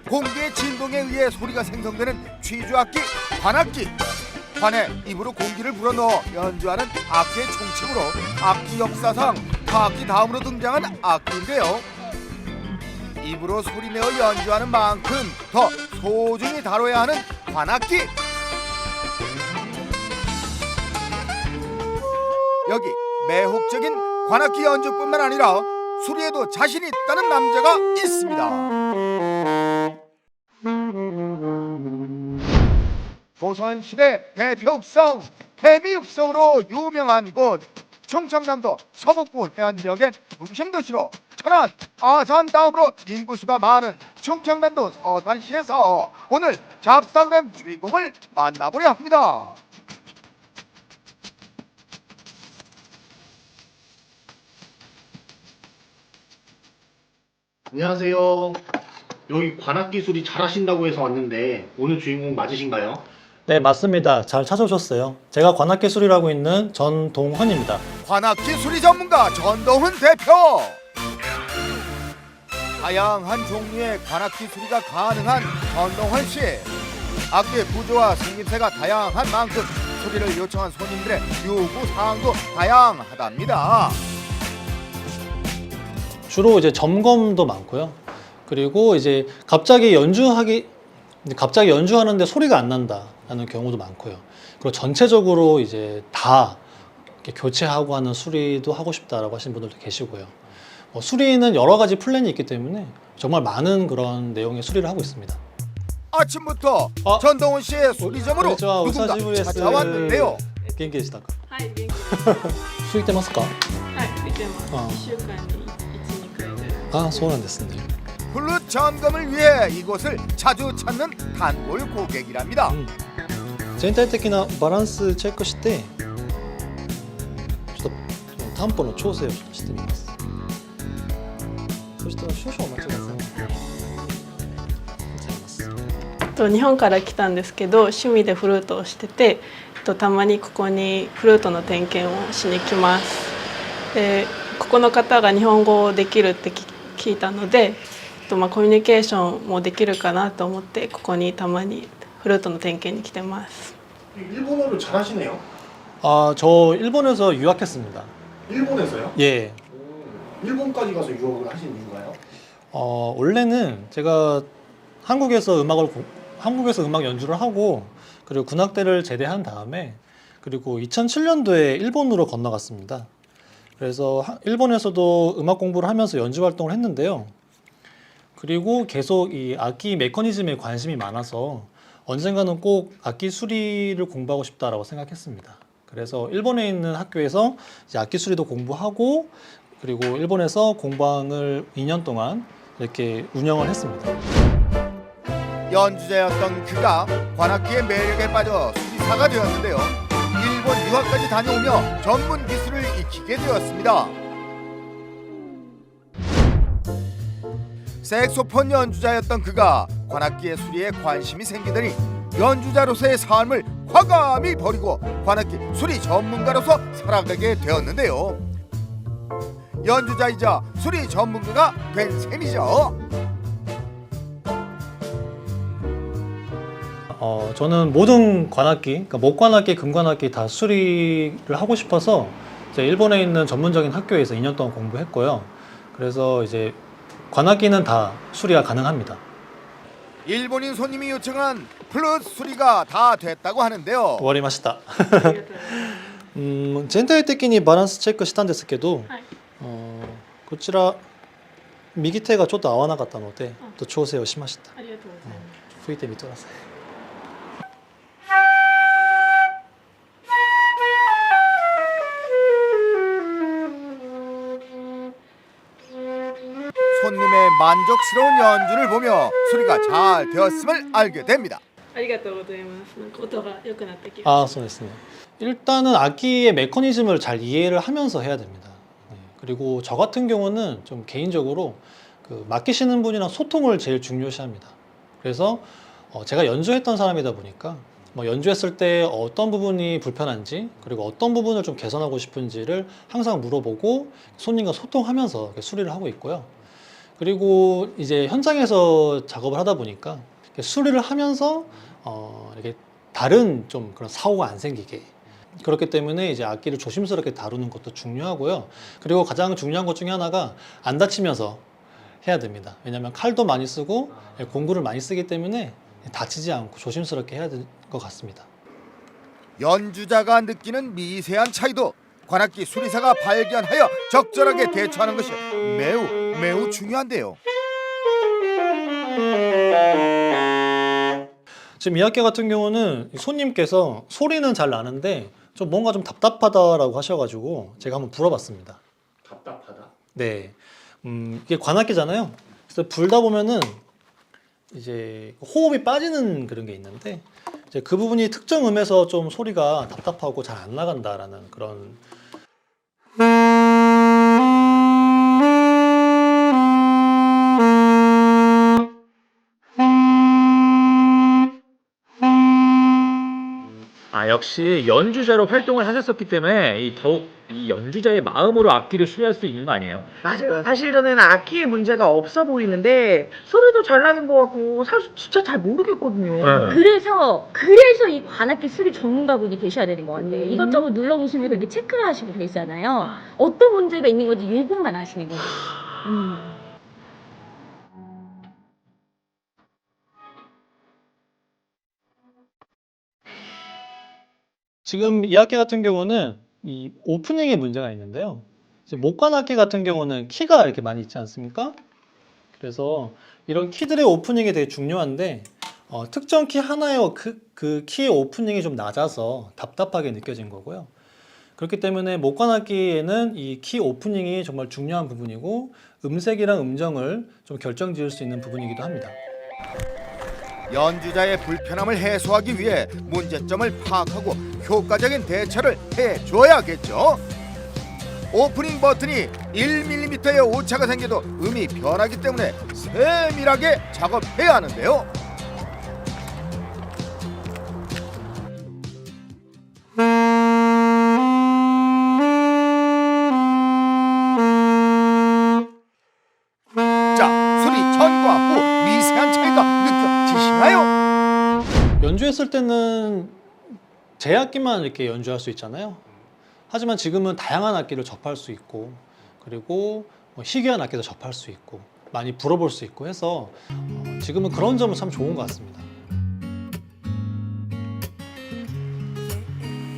공기의 진동에 의해 소리가 생성되는 취주악기 관악기. 관에 입으로 공기를 불어넣어 연주하는 악기의 총칭으로 악기 역사상 타악기 다음으로 등장한 악기인데요. 입으로 소리내어 연주하는 만큼 더 소중히 다뤄야 하는 관악기. 여기 매혹적인 관악기 연주뿐만 아니라 수리에도 자신이 있다는 남자가 있습니다. 조선시대 대표읍성 대미읍성으로 유명한 곳 충청남도 서북부 해안지역의 중심도시로 천안, 아산 다음으로 인구수가 많은 충청남도 서산시에서 오늘 잡상된 주인공을 만나보려 합니다. 안녕하세요. 여기 관악기술이 잘하신다고 해서 왔는데 오늘 주인공 맞으신가요? 네, 맞습니다. 잘 찾아오셨어요. 제가 관악기술이라고 있는 전동헌입니다. 관악기 수리 전문가 전동훈 대표. 다양한 종류의 관악기 수리가 가능한 전동훈 씨. 악기의 구조와 생김새가 다양한 만큼 수리를 요청한 손님들의 요구 사항도 다양하답니다. 주로 이제 점검도 많고요. 그리고 이제 갑자기 연주하는데 소리가 안 난다라는 경우도 많고요. 그리고 전체적으로 이제 다 이렇게 교체하고 하는 수리도 하고 싶다라고 하시는 분들도 계시고요. 수리는 여러 가지 플랜이 있기 때문에 정말 많은 그런 내용의 수리를 하고 있습니다. 아침부터 전동훈 씨의 수리점으로 누군가 찾아왔는데요. 元気でしたか?はい、元気です。吹いてますか?はい、見てます。あ1週間に1、2回ぐらい。あ、そうなんですね。 플룻 점검을 위해 이곳을 자주 찾는 단골 고객이랍니다. 全体的なバランスチェックしてちょっと担保の調整をしてみます。そしたら少々お待ちください。日本から来たんですけど、趣味でフルートをしてて、たまにここにフルートの点検をしに来ます。で、ここの方が日本語をできるって聞いたので、コミュニケーションもできるかなと思ってここにたまにフルートの点検に来てます。 일본어를 잘하시네요. 아, 저 일본에서 유학했습니다. 일본에서요? 예. 일본까지 가서 유학을 하신 이유가요? 원래는 제가 한국에서 음악 연주를 하고 그리고 군악대를 제대한 다음에 그리고 2007년도에 일본으로 건너갔습니다. 그래서 일본에서도 음악 공부를 하면서 연주 활동을 했는데요. 그리고 계속 이 악기 메커니즘에 관심이 많아서 언젠가는 꼭 악기 수리를 공부하고 싶다라고 생각했습니다. 그래서 일본에 있는 학교에서 이제 악기 수리도 공부하고 그리고 일본에서 공방을 2년 동안 이렇게 운영을 했습니다. 연주자였던 그가 관악기의 매력에 빠져 수리사가 되었는데요. 일본 유학까지 다녀오며 전문 기술을 익히게 되었습니다. 색소폰 연주자였던 그가 관악기의 수리에 관심이 생기더니 연주자로서의 삶을 과감히 버리고 관악기 수리 전문가로서 살아가게 되었는데요. 연주자이자 수리 전문가가 된 셈이죠. 저는 모든 관악기, 그러니까 목관악기, 금관악기 다 수리를 하고 싶어서 이제 일본에 있는 전문적인 학교에서 2년 동안 공부했고요. 그래서 이제 관악기는 다 수리가 가능합니다. 일본인 손님이 요청한 플룻 수리가 다 됐다고 하는데요. 終わりました。ありがとうございます。全体的にバランスチェックしたんですけど、はい。こちら右手がちょっと合わなかったので、調整をしました。ありがとうございます。吹いてみてください。 손님의 만족스러운 연주를 보며 수리가 잘 되었음을 알게 됩니다. ありがとうございます。なんか音が良くなってきました。 아, そうですね. 일단은 악기의 메커니즘을 잘 이해를 하면서 해야 됩니다. 네. 그리고 저 같은 경우는 좀 개인적으로 그 맡기시는 분이랑 소통을 제일 중요시합니다. 그래서 제가 연주했던 사람이다 보니까 연주했을 때 어떤 부분이 불편한지 그리고 어떤 부분을 좀 개선하고 싶은지를 항상 물어보고 손님과 소통하면서 수리를 하고 있고요. 그리고 이제 현장에서 작업을 하다 보니까 이렇게 수리를 하면서 이렇게 다른 좀 그런 사고가 안 생기게, 그렇기 때문에 이제 악기를 조심스럽게 다루는 것도 중요하고요. 그리고 가장 중요한 것 중에 하나가 안 다치면서 해야 됩니다. 왜냐하면 칼도 많이 쓰고 공구를 많이 쓰기 때문에 다치지 않고 조심스럽게 해야 될 것 같습니다. 연주자가 느끼는 미세한 차이도 관악기 수리사가 발견하여 적절하게 대처하는 것이 매우 중요한데요. 지금 이 악기 같은 경우는 손님께서 소리는 잘 나는데 좀 뭔가 좀 답답하다라고 하셔가지고 제가 한번 불어봤습니다. 답답하다. 네, 이게 관악기잖아요. 그래서 불다 보면은 이제 호흡이 빠지는 그런 게 있는데 이제 그 부분이 특정 음에서 좀 소리가 답답하고 잘 안 나간다라는 그런. 아, 역시 연주자로 활동을 하셨었기 때문에 더욱 이 연주자의 마음으로 악기를 수리할 수 있는 거 아니에요? 맞아요. 사실 저는 악기에 문제가 없어 보이는데 소리도 잘 나는 것 같고 사실 진짜 잘 모르겠거든요. 네. 그래서 이 관악기 수리 전문가분이 계셔야 되는 것 같아요. 이것저것 눌러보시면 이렇게 체크를 하시고 계시잖아요. 어떤 문제가 있는 건지 예고만 하시는 거예요. 지금 이 악기 같은 경우는 이 오프닝에 문제가 있는데요. 이제 목관 악기 같은 경우는 키가 이렇게 많이 있지 않습니까? 그래서 이런 키들의 오프닝이 되게 중요한데 특정 키 하나의 그 키의 오프닝이 좀 낮아서 답답하게 느껴진 거고요. 그렇기 때문에 목관 악기에는 이 키 오프닝이 정말 중요한 부분이고 음색이랑 음정을 좀 결정지을 수 있는 부분이기도 합니다. 연주자의 불편함을 해소하기 위해 문제점을 파악하고 효과적인 대처를 해줘야겠죠. 오프닝 버튼이 1mm의 오차가 생겨도 음이 변하기 때문에 세밀하게 작업해야 하는데요. 자, 소리 전과 후 미세한 차이가 느껴지시나요? 연주했을 때는 제 악기만 이렇게 연주할 수 있잖아요. 하지만 지금은 다양한 악기를 접할 수 있고 그리고 희귀한 악기도 접할 수 있고 많이 불어볼 수 있고 해서 지금은 그런 점은 참 좋은 것 같습니다.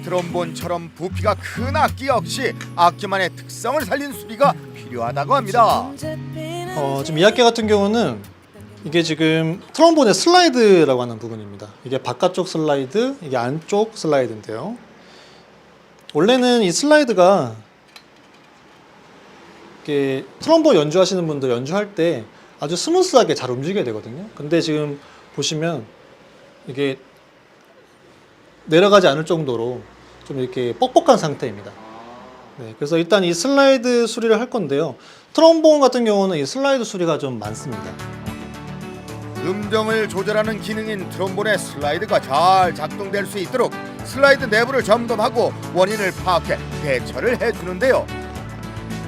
트롬본처럼 부피가 큰 악기 역시 악기만의 특성을 살린 수리가 필요하다고 합니다. 지금 이 악기 같은 경우는 이게 지금 트럼본의 슬라이드라고 하는 부분입니다. 이게 바깥쪽 슬라이드, 이게 안쪽 슬라이드인데요. 원래는 이 슬라이드가 이렇게 트럼본 연주하시는 분들 연주할 때 아주 스무스하게 잘 움직여야 되거든요. 근데 지금 보시면 이게 내려가지 않을 정도로 좀 이렇게 뻑뻑한 상태입니다. 네, 그래서 일단 이 슬라이드 수리를 할 건데요. 트럼본 같은 경우는 이 슬라이드 수리가 좀 많습니다. 음정을 조절하는 기능인 트롬본의 슬라이드가 잘 작동될 수 있도록 슬라이드 내부를 점검하고 원인을 파악해 대처를 해주는데요.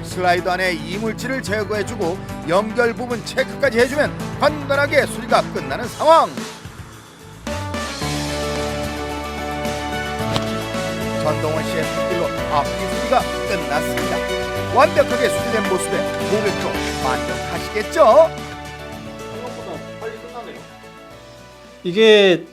슬라이드 안에 이물질을 제거해주고 연결 부분 체크까지 해주면 간단하게 수리가 끝나는 상황. 전동원 씨의 손길로 악기 수리가 끝났습니다. 완벽하게 수리된 모습에 고객도 만족하시겠죠? 이게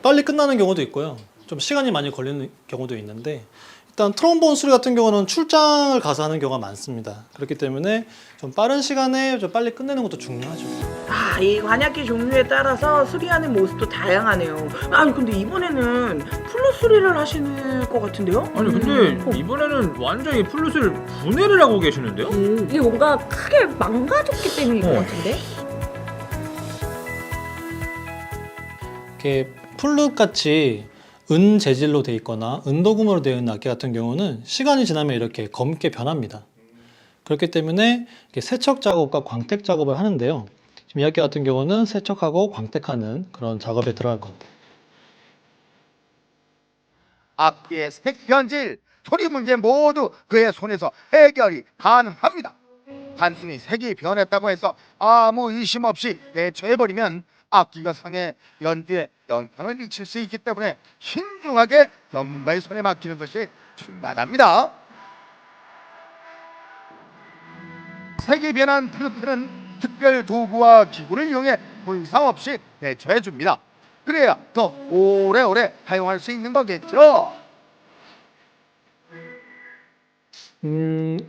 빨리 끝나는 경우도 있고요. 좀 시간이 많이 걸리는 경우도 있는데 일단 트롬본 수리 같은 경우는 출장을 가서 하는 경우가 많습니다. 그렇기 때문에 좀 빠른 시간에 좀 빨리 끝내는 것도 중요하죠. 아, 이 관악기 종류에 따라서 수리하는 모습도 다양하네요. 아니 근데 이번에는 플루 수리를 하시는 것 같은데요? 아니 근데 이번에는 완전히 플룻을 분해를 하고 계시는데요? 이게 뭔가 크게 망가졌기 때문인 것 같은데? 이렇게 플룻 같이 은 재질로 되어 있거나 은도금으로 되어 있는 악기 같은 경우는 시간이 지나면 이렇게 검게 변합니다. 그렇기 때문에 이렇게 세척 작업과 광택 작업을 하는데요. 지금 이 악기 같은 경우는 세척하고 광택하는 그런 작업에 들어갈 겁니다. 악기의 색 변질, 소리 문제 모두 그의 손에서 해결이 가능합니다. 단순히 색이 변했다고 해서 아무 의심 없이 내쳐해버리면 악기가 상해 연주에 영향을 미칠 수 있기 때문에 신중하게 전문가의 손에 맡기는 것이 중요합니다. 색이 변한 트로트는 특별 도구와 기구를 이용해 분상 없이 대처해 줍니다. 그래야 더 오래오래 사용할 수 있는 거겠죠.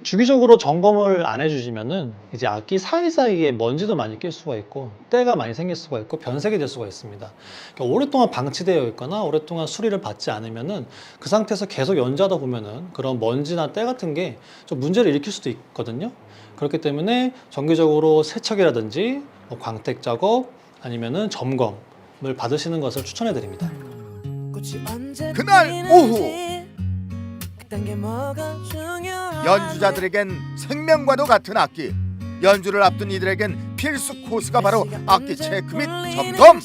주기적으로 점검을 안 해주시면은 이제 악기 사이사이에 먼지도 많이 낄 수가 있고 때가 많이 생길 수가 있고 변색이 될 수가 있습니다. 그러니까 오랫동안 방치되어 있거나 오랫동안 수리를 받지 않으면은 그 상태에서 계속 연주하다 보면은 그런 먼지나 때 같은 게 좀 문제를 일으킬 수도 있거든요. 그렇기 때문에 정기적으로 세척이라든지 뭐 광택 작업 아니면은 점검을 받으시는 것을 추천해 드립니다. 그날 오후 연주자들에겐 생명과도 같은 악기, 연주를 앞둔 이들에겐 필수 코스가 바로 악기 체크 및 점검.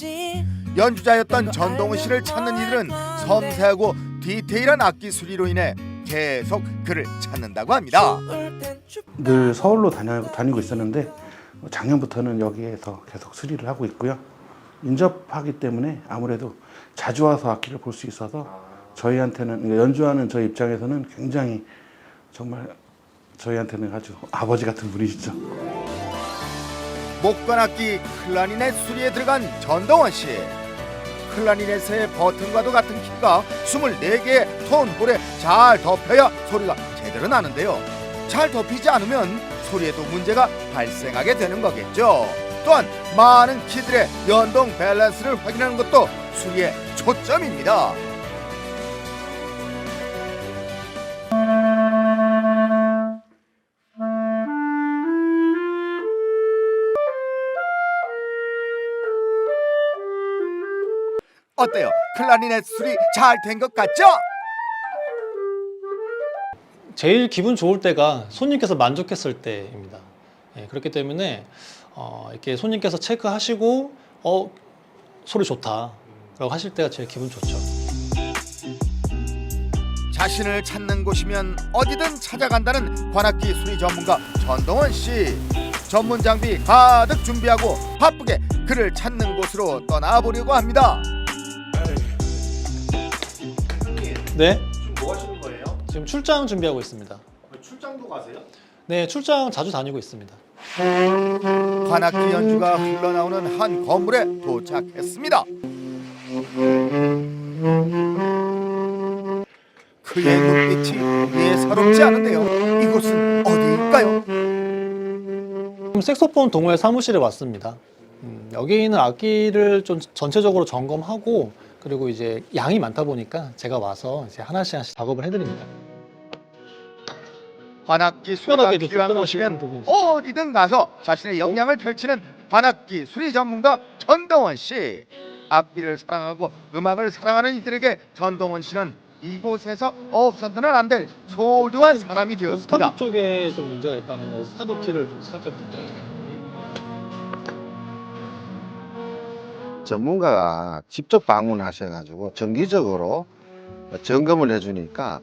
연주자였던 전동훈 씨를 찾는 이들은 섬세하고 디테일한 악기 수리로 인해 계속 그를 찾는다고 합니다. 늘 서울로 다니고 있었는데 작년부터는 여기에서 계속 수리를 하고 있고요. 인접하기 때문에 아무래도 자주 와서 악기를 볼 수 있어서 저희한테는, 연주하는 저희 입장에서는 굉장히 정말 저희한테는 아주 아버지 같은 분이시죠. 목관악기 클라리넷 수리에 들어간 전동원 씨. 클라리넷의 버튼과도 같은 키가 24개의 톤홀에 잘 덮여야 소리가 제대로 나는데요. 잘 덮이지 않으면 소리에도 문제가 발생하게 되는 거겠죠. 또한 많은 키들의 연동 밸런스를 확인하는 것도 수리의 초점입니다. 어때요? 클라리넷 수리 잘 된 것 같죠? 제일 기분 좋을 때가 손님께서 만족했을 때입니다. 그렇기 때문에 이렇게 손님께서 체크하시고 소리 좋다 라고 하실 때가 제일 기분 좋죠. 자신을 찾는 곳이면 어디든 찾아간다는 관악기 수리 전문가 전동원 씨. 전문 장비 가득 준비하고 바쁘게 그를 찾는 곳으로 떠나보려고 합니다. 네, 지금 뭐 하시는 거예요? 지금 출장 준비하고 있습니다. 출장도 가세요? 네, 출장 자주 다니고 있습니다. 관악기 연주가 흘러나오는 한 건물에 도착했습니다. 그의 눈빛이 예사롭지 않은데요. 이곳은 어디일까요? 지금 색소폰 동호회 사무실에 왔습니다. 여기 있는 악기를 좀 전체적으로 점검하고 그리고 이제 양이 많다 보니까 제가 와서 이제 하나씩 작업을 해드립니다. 관악기 수리가 필요한 곳이면 어디든 가서 자신의 역량을 펼치는 관악기 수리 전문가 전동원 씨. 악기를 사랑하고 음악을 사랑하는 이들에게 전동원 씨는 이곳에서 없어서는 안 될 소중한 사람이 되었습니다. 스타트 쪽에 좀 문제가 있다는 거 스타트 키를 좀 살펴볼게요. 전문가가 직접 방문하셔가지고 정기적으로 점검을 해주니까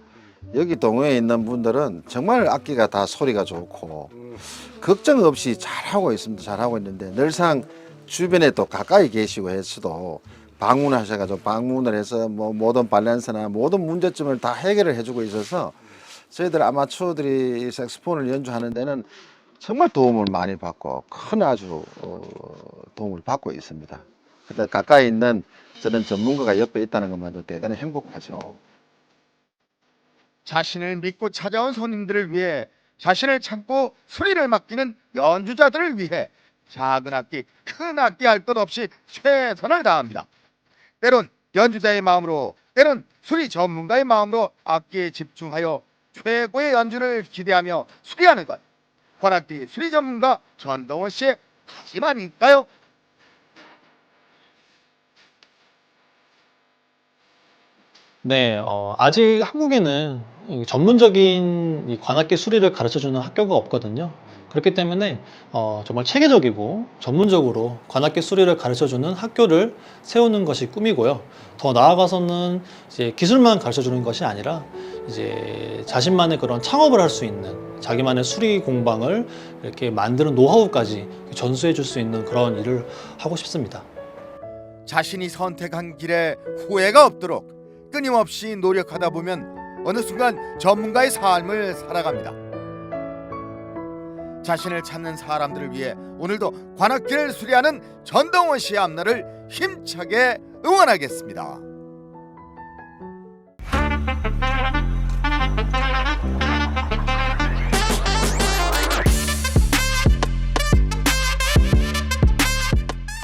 여기 동호회에 있는 분들은 정말 악기가 다 소리가 좋고 걱정 없이 잘하고 있습니다. 잘하고 있는데 늘상 주변에 또 가까이 계시고 해서도 방문하셔가지고 방문을 해서 뭐 모든 밸런스나 모든 문제점을 다 해결을 해주고 있어서 저희들 아마추어들이 색소폰을 연주하는 데는 정말 도움을 많이 받고 큰 아주 도움을 받고 있습니다. 근데 가까이 있는 저런 전문가가 옆에 있다는 것만도 대단히 행복하죠. 자신을 믿고 찾아온 손님들을 위해 자신을 찾고 수리를 맡기는 연주자들을 위해 작은 악기, 큰 악기 할 것 없이 최선을 다합니다. 때론 연주자의 마음으로, 때론 수리 전문가의 마음으로 악기에 집중하여 최고의 연주를 기대하며 수리하는 것. 관악기 수리 전문가 전동원 씨의 다짐아닐까요? 네, 아직 한국에는 이 전문적인 이 관악기 수리를 가르쳐주는 학교가 없거든요. 그렇기 때문에 정말 체계적이고 전문적으로 관악기 수리를 가르쳐주는 학교를 세우는 것이 꿈이고요. 더 나아가서는 이제 기술만 가르쳐주는 것이 아니라 이제 자신만의 그런 창업을 할 수 있는 자기만의 수리 공방을 이렇게 만드는 노하우까지 전수해 줄 수 있는 그런 일을 하고 싶습니다. 자신이 선택한 길에 후회가 없도록 끊임없이 노력하다 보면 어느 순간 전문가의 삶을 살아갑니다. 자신을 찾는 사람들을 위해 오늘도 관악기를 수리하는 전동원 씨의 앞날을 힘차게 응원하겠습니다.